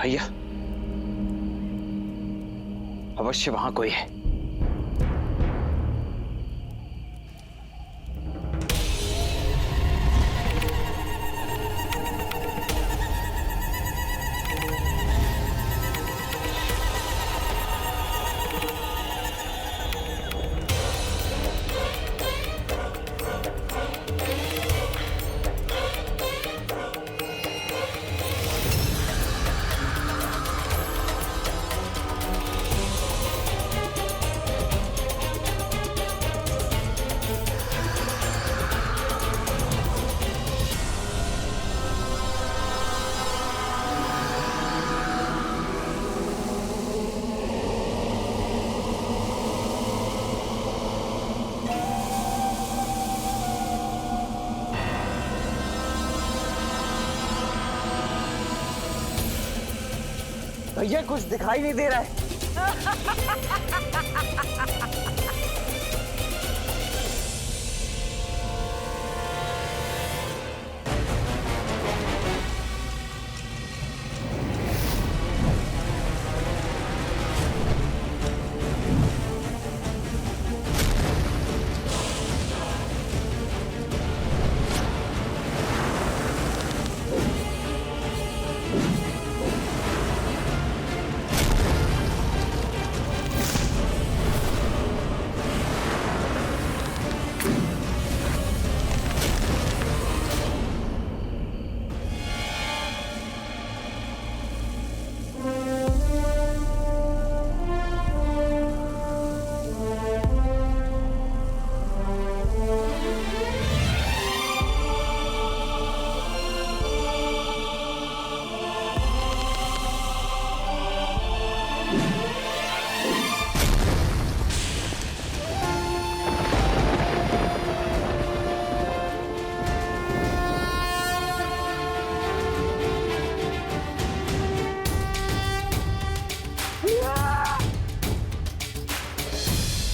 भैया, अवश्य वहां कोई है। भैया कुछ दिखाई नहीं दे रहा है।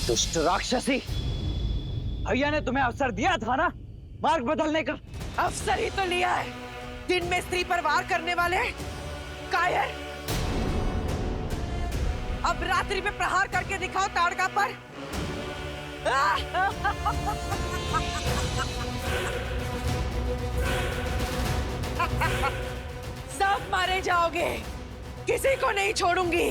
दुष्ट राक्षसी, भैया ने तुम्हें अवसर दिया था ना मार्ग बदलने का। अवसर ही तो लिया है। दिन में स्त्री पर वार करने वाले कायर, अब रात्रि में प्रहार करके दिखाओ ताड़का पर। सब मारे जाओगे, किसी को नहीं छोड़ूंगी।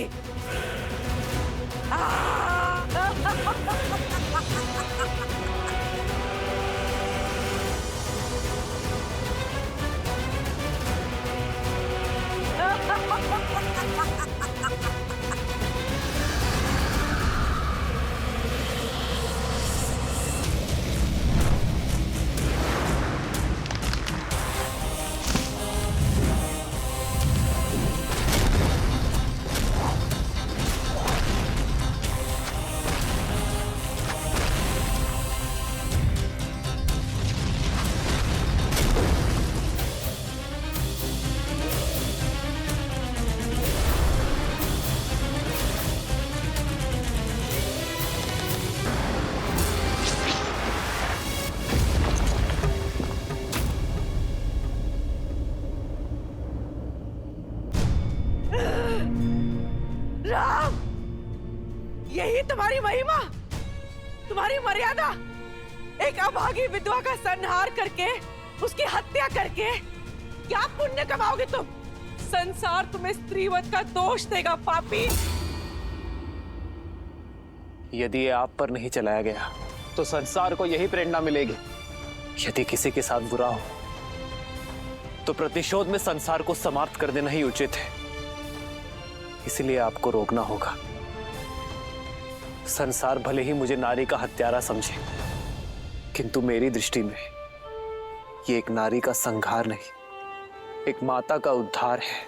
राम, यही तुम्हारी महिमा, तुम्हारी मर्यादा। एक अभागी विधवा का संहार करके, उसकी हत्या करके क्या पुण्य कमाओगे तुम? संसार तुम्हें स्त्रीवध का दोष देगा पापी। यदि ये आप पर नहीं चलाया गया तो संसार को यही प्रेरणा मिलेगी। यदि किसी के साथ बुरा हो तो प्रतिशोध में संसार को समाप्त कर देना ही उचित है। इसलिए आपको रोकना होगा। संसार भले ही मुझे नारी का हत्यारा समझे, किंतु मेरी दृष्टि में ये एक नारी का संहार नहीं, एक माता का उद्धार है।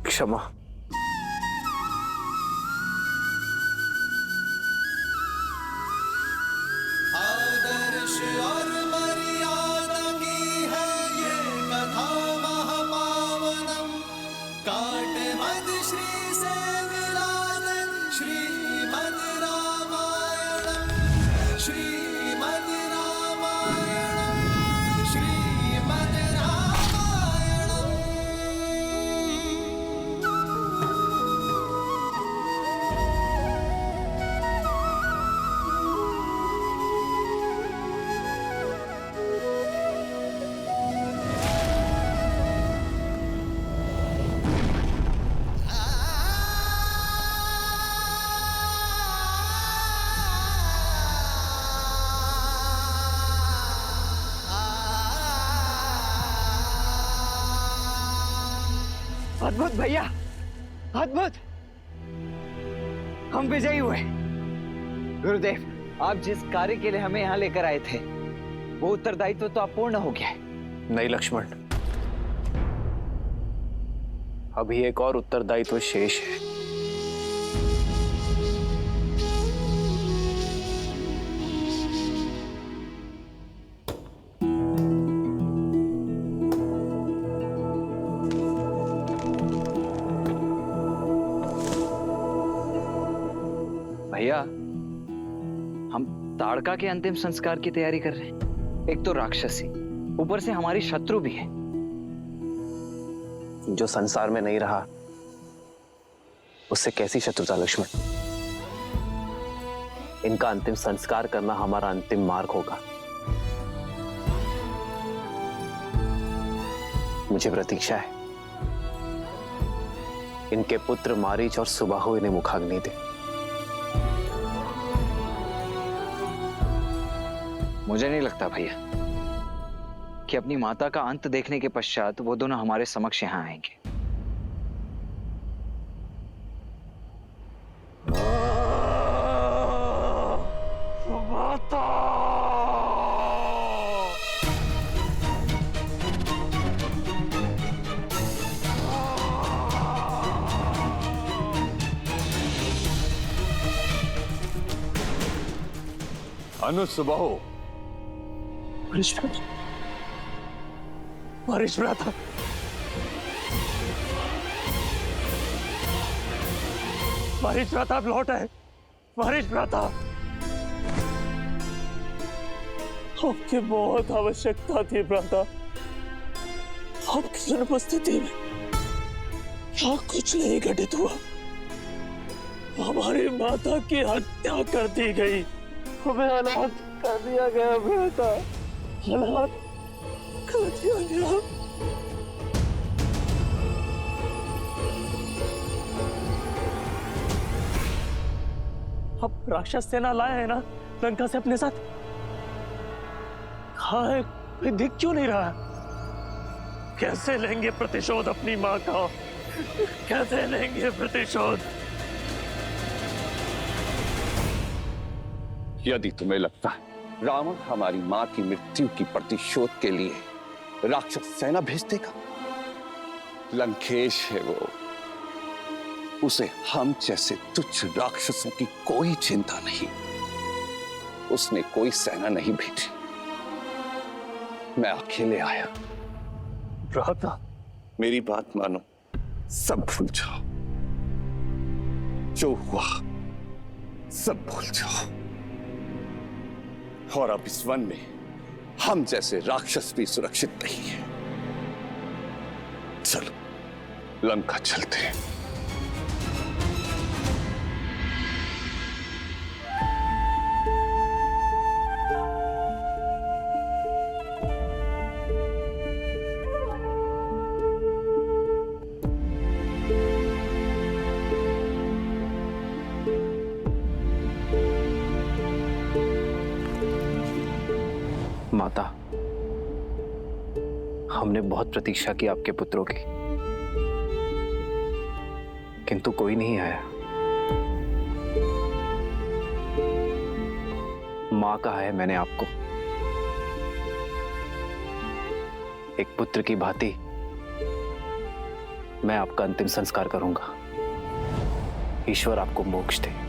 क्षमा। आदर्श और मर्यादा की है ये कथा महापावनम। काट मद श्री से मिलाद श्रीमद रामायणम, श्रीमद रामायणम, श्रीमद रामायणम। अद्भुत भैया, अद्भुत। हम विजयी हुए। गुरुदेव, आप जिस कार्य के लिए हमें यहाँ लेकर आए थे वो उत्तरदायित्व तो अब पूर्ण हो गया है। नहीं लक्ष्मण, अभी एक और उत्तरदायित्व शेष है। भैया, हम ताड़का के अंतिम संस्कार की तैयारी कर रहे हैं। एक तो राक्षसी, ऊपर से हमारी शत्रु भी है। जो संसार में नहीं रहा उससे कैसी शत्रुता लक्ष्मण? इनका अंतिम संस्कार करना हमारा अंतिम मार्ग होगा। मुझे प्रतीक्षा है इनके पुत्र मारीच और सुबाहु इन्हें मुखाग्नि दे। मुझे नहीं लगता भैया कि अपनी माता का अंत देखने के पश्चात वो दोनों हमारे समक्ष यहाँ आएंगे। अनुसुबाहु, मारीच भ्राता, मारीच भ्राता अब लौट आए। मारीच भ्राता, आपकी बहुत आवश्यकता थी भ्राता। आपकी अनुपस्थिति में क्या कुछ नहीं घटित हुआ। हमारी माता की हत्या कर दी गई, हमें अनाथ कर दिया गया भ्राता, अनाथ कर दिया गया। अब राक्षस सेना लाए हैं ना लंका से अपने साथ, कहाँ है? कोई दिख क्यों नहीं रहा? कैसे लेंगे प्रतिशोध अपनी माँ का? कैसे लेंगे प्रतिशोध? यदि तुम्हें लगता है रावण हमारी मां की मृत्यु की प्रतिशोध के लिए राक्षस सेना भेज देगा, लंकेश है वो, उसे हम जैसे तुच्छ राक्षसों की कोई चिंता नहीं। उसने कोई सेना नहीं भेजी, मैं अकेले आया। भ्राता, मेरी बात मानो, सब भूल जाओ। जो हुआ सब भूल जाओ। और अब इस वन में हम जैसे राक्षस भी सुरक्षित नहीं है। चलो लंका चलते हैं। माता, हमने बहुत प्रतीक्षा की आपके पुत्रों की, किंतु कोई नहीं आया। मां कहा है मैंने आपको, एक पुत्र की भांति मैं आपका अंतिम संस्कार करूंगा। ईश्वर आपको मोक्ष दे।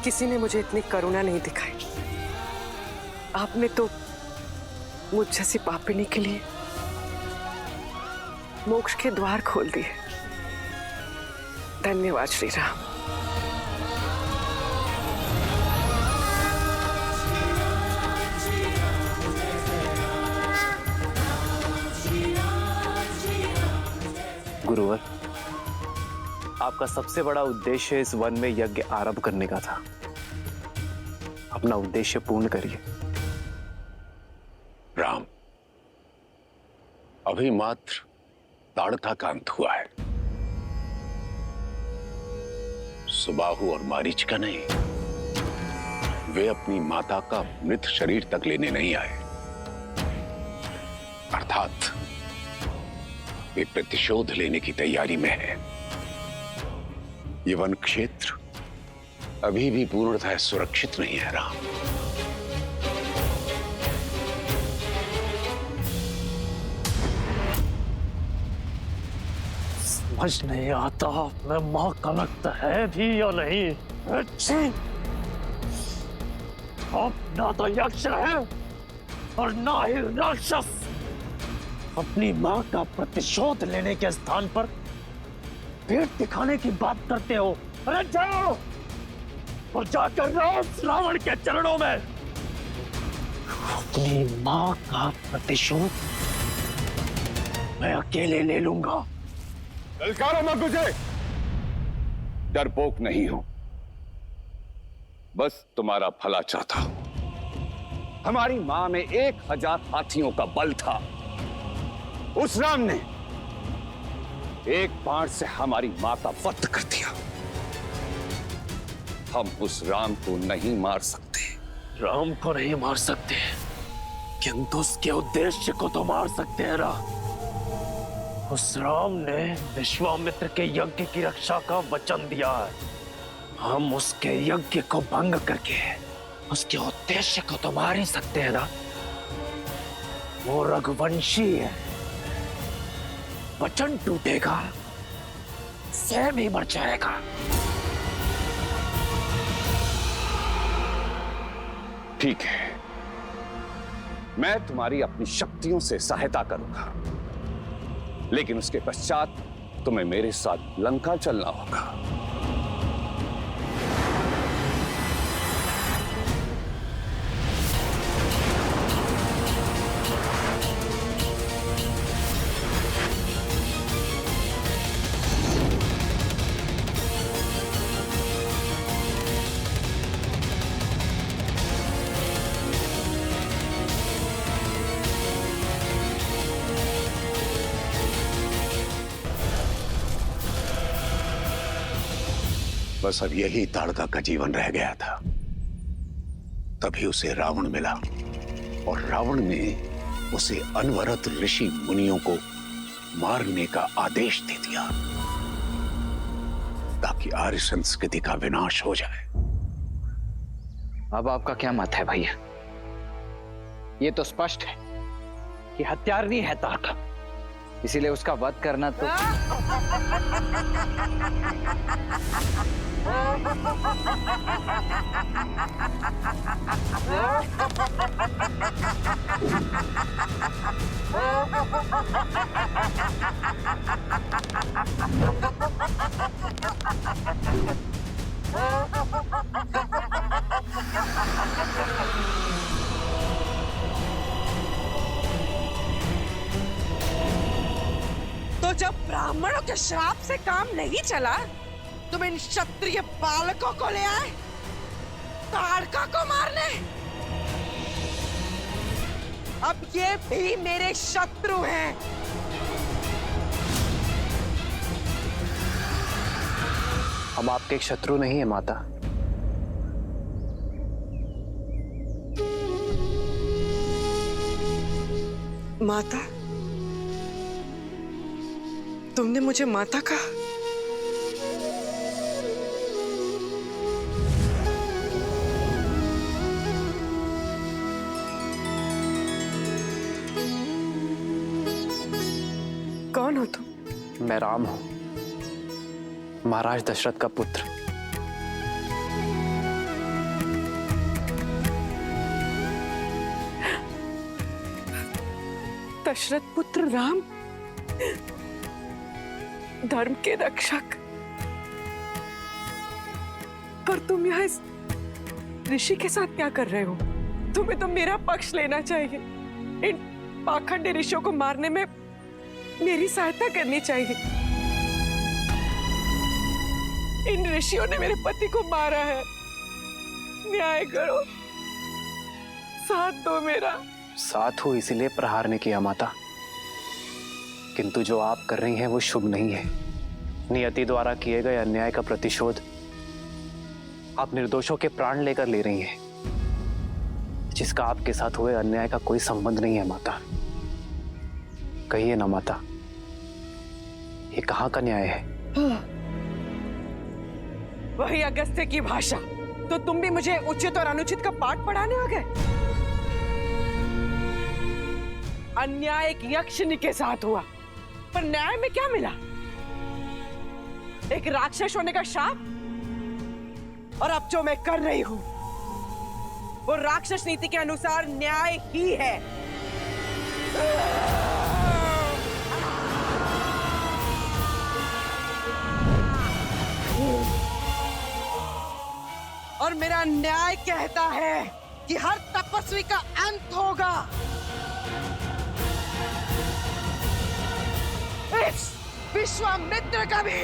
किसी ने मुझे इतनी करुणा नहीं दिखाई। आपने तो मुझ जैसी पापिनी के लिए मोक्ष के द्वार खोल दिए। धन्यवाद श्री राम। गुरुवर, आपका सबसे बड़ा उद्देश्य इस वन में यज्ञ आरंभ करने का था। अपना उद्देश्य पूर्ण करिए। राम, अभी मात्र ताड़का का अंत हुआ है, सुबाहु और मारीच का नहीं। वे अपनी माता का मृत शरीर तक लेने नहीं आए, अर्थात वे प्रतिशोध लेने की तैयारी में है। ये वन क्षेत्र अभी भी पूर्णतः सुरक्षित नहीं है राम। समझ नहीं आता मैं मां का लगता है भी या नहीं। अब ना तो यक्ष है और ना ही राक्षस। अपनी मां का प्रतिशोध लेने के स्थान पर पेट दिखाने की बात करते हो। अरे जाओ और जाकर रावण के चरणों में अपनी मां का प्रतिशोध मैं अकेले ले लूंगा। ललकारो मत मुझे, डरपोक नहीं हूं, बस तुम्हारा भला चाहता हूं। हमारी मां में 1000 हाथियों का बल था। उस राम ने एक बाण से हमारी मां का वध कर दिया। हम उस राम को नहीं मार सकते। राम को नहीं मार सकते, किंतु उसके उद्देश्य को तो मार सकते हैं ना। उस राम ने विश्वामित्र के यज्ञ की रक्षा का वचन दिया है। हम उसके यज्ञ को भंग करके उसके उद्देश्य को तो मार ही सकते हैं ना। वो रघुवंशी है, वचन टूटेगा, स्वयं ही मर जाएगा। ठीक है, मैं तुम्हारी अपनी शक्तियों से सहायता करूंगा, लेकिन उसके पश्चात तुम्हें मेरे साथ लंका चलना होगा। बस अब यही ताड़का का जीवन रह गया था। तभी उसे रावण मिला और रावण ने उसे अनवरत ऋषि मुनियों को मारने का आदेश दे दिया ताकि आर्य संस्कृति का विनाश हो जाए। अब आपका क्या मत है भैया? ये तो स्पष्ट है कि हत्यारनी है ताड़का, इसीलिए उसका वध करना तो तो जब ब्राह्मणों के श्राप से काम नहीं चला, तुम इन क्षत्रिय बालकों को ले आए ताड़का को मारने। अब ये भी मेरे शत्रु हैं। हम आपके शत्रु नहीं है माता। माता? तुमने मुझे माता कहा? कौन हो तुम? मैं राम हूं, महाराज दशरथ का पुत्र। दशरथ पुत्र राम, धर्म के रक्षक। पर तुम यहाँ इस ऋषि के साथ क्या कर रहे हो? तुम्हें तो मेरा पक्ष लेना चाहिए। इन पाखंडी ऋषियों को मारने में मेरी सहायता करनी चाहिए। इन ऋषियों ने मेरे पति को मारा है। न्याय करो, साथ दो मेरा। साथ हो इसीलिए प्रहार ने किया माता, किंतु जो आप कर रही हैं वो शुभ नहीं है। नियति द्वारा किए गए अन्याय का प्रतिशोध आप निर्दोषों के प्राण लेकर ले रही हैं, जिसका आपके साथ हुए अन्याय का कोई संबंध नहीं है माता। कहिए ना माता, ये कहाँ का न्याय है? वही अगस्त्य की भाषा। तो तुम भी मुझे उचित और अनुचित का पाठ पढ़ाने आ गए? अन्याय एक यक्षिणी के साथ हुआ, पर न्याय में क्या मिला? एक राक्षस होने का शाप। और अब जो मैं कर रही हूं वो राक्षस नीति के अनुसार न्याय ही है। और मेरा न्याय कहता है कि हर तपस्वी का अंत होगा। इस विश्वामित्र का भी।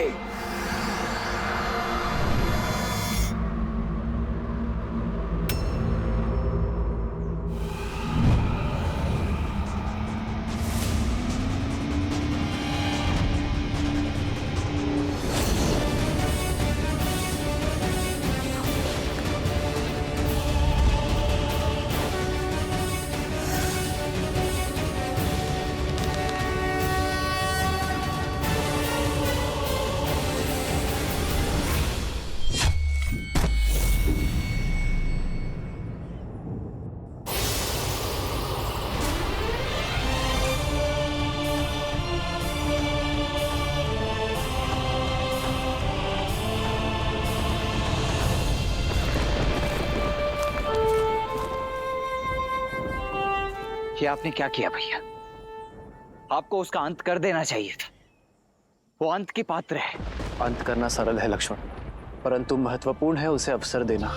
ये आपने क्या किया भैया? आपको उसका अंत कर देना चाहिए था। वो अंत की पात्र है। अंत करना सरल है लक्ष्मण, परंतु महत्वपूर्ण है उसे अवसर देना।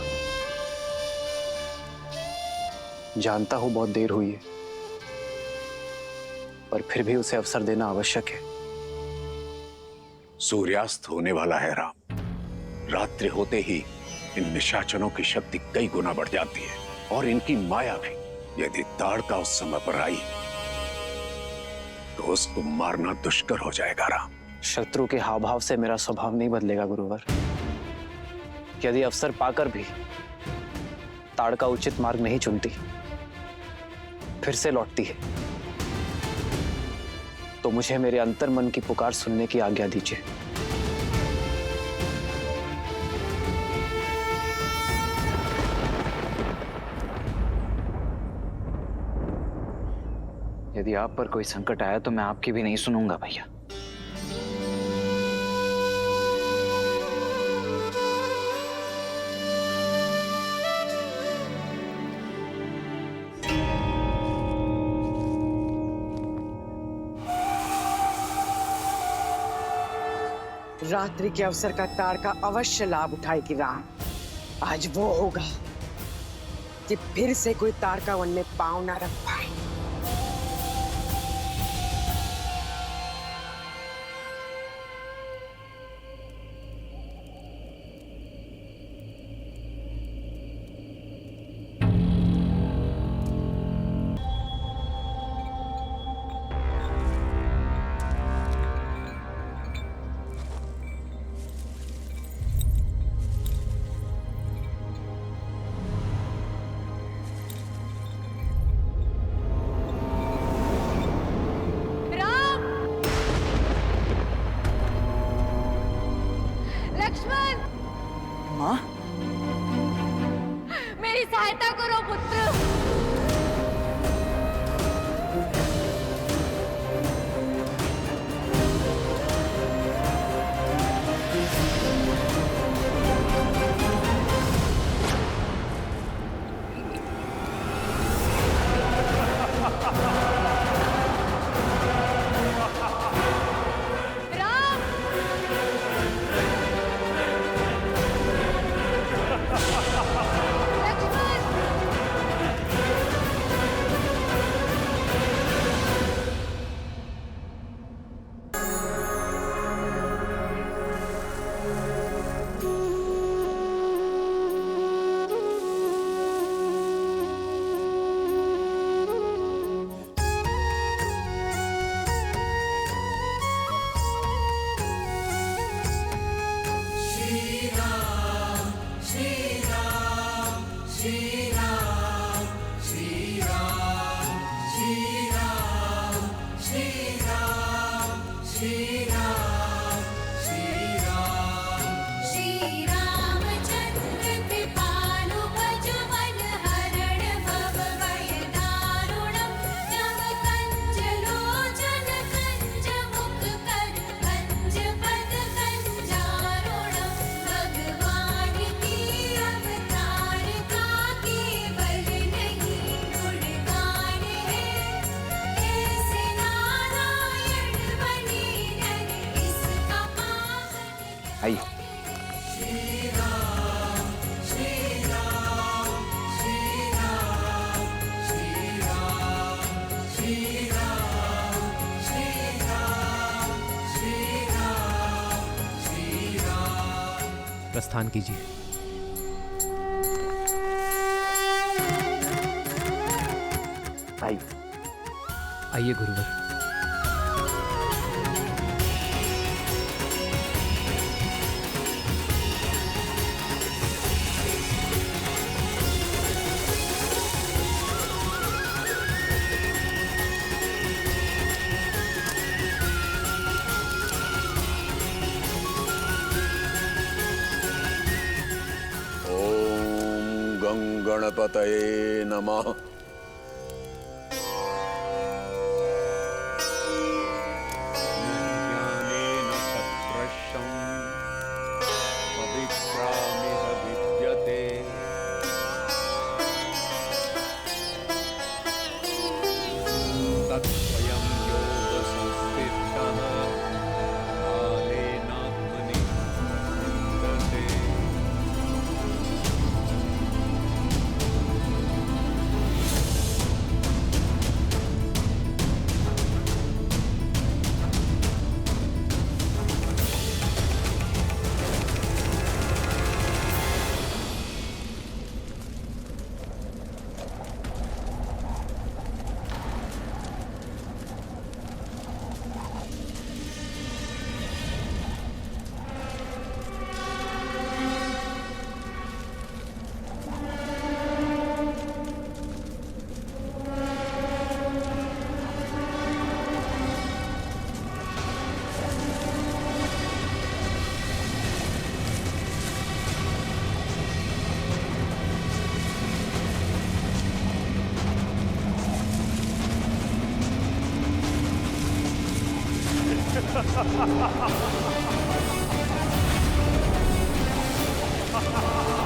जानता हूं बहुत देर हुई है, पर फिर भी उसे अवसर देना आवश्यक है। सूर्यास्त होने वाला है राम। रात्रि होते ही इन निशाचरों की शक्ति कई गुना बढ़ जाती है और इनकी माया भी। यदि ताड़का उस समय पर आई तो उसको मारना दुष्कर हो जाएगा राम। शत्रु के हाव भाव से मेरा स्वभाव नहीं बदलेगा गुरुवर। यदि अवसर पाकर भी ताड़का उचित मार्ग नहीं चुनती, फिर से लौटती है, तो मुझे मेरे अंतर्मन की पुकार सुनने की आज्ञा दीजिए। यदि आप पर कोई संकट आया तो मैं आपकी भी नहीं सुनूंगा भैया। रात्रि के अवसर का ताड़का अवश्य लाभ उठाएगी राम। आज वो होगा कि फिर से कोई ताड़का वन में पांव ना रख पाए। माँ, मेरी सहायता करो पुत्र। श्री रामचंद्र कृपालु भज मन हरण भव भय दारुणम जम कंज लोचन कंज मुख कर कंज पद कंजारुणम भगवान की अवतार का केवल नहीं गुणगान है ऐसे नारायण बने नर इसका पावन आइए। प्रस्थान कीजिए। आइए। आइए गुरुवर। ओम गंगणपतये नमः। ज्ञानेन सत्रशं पवित्रामिह विद्यते। तत्स्वयं योगसंस्थितः कालेनात्मनि विन्दते। Ha ha ha ha!